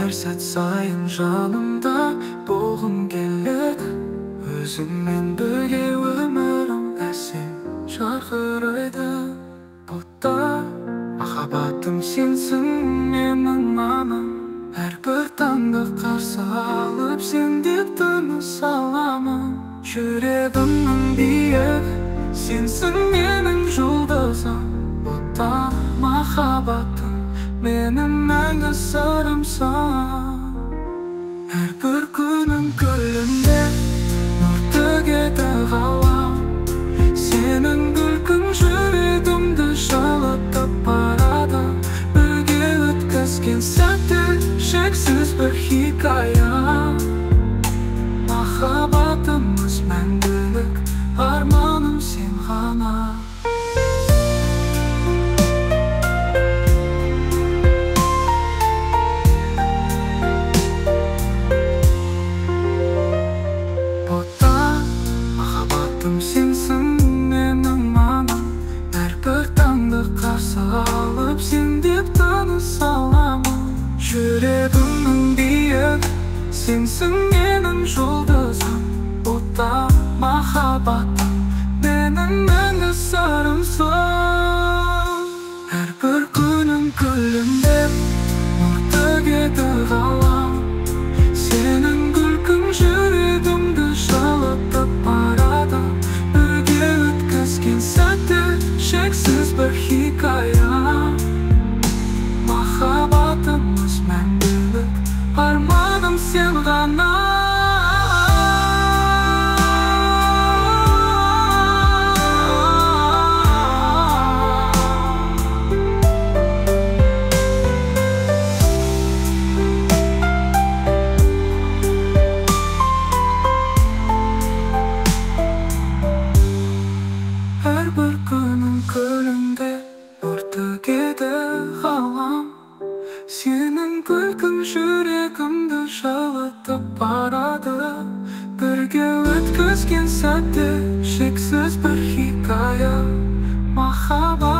әр сәт сайын жанымда болғың келеді. Өзіңмен бірге өмірім әсем жарқырайды. Бұлтта махаббатым сенсің менің мамам. Әрбір таңды қарсы алып сен деп тыныс аламын. Жүрегімнің биік, сенсің менің жұлдызым. Бұлтта махаббатым менің мәңгі сырымсың. Әрбір күнім күлімде нұр төгеді ғалам. Сенің күлкің жүрегімді жылытып барады. Бірге өткізген сәттер шексіз бір хикая. Махаббатымыз мәңгілік, арманым сен ғана. Бұлтта махаббатым сенсің менің мамам. Әрбір таңды қарсы алып сен деп тыныс аламын. Жүрегімнің биік, сенсің менің жұлдызым. Бұлтта махаббатым менің мәңгі сырымсың. Әрбір күнім күлімдеп нұр төгеді ғалам. Сенің күлкің жүрегімді жылытып барады. Бірге өткізген сәттер шексіз бір хикая. Махаббатымыз мәңгілік, арманым сен ғана. Әрбір күнім күлімде нұр төгеді ғалам. Сенің күлкің жүрегімді жылытып барады. Бірге өткізген сәттер шексіз бір хикая. Махаббат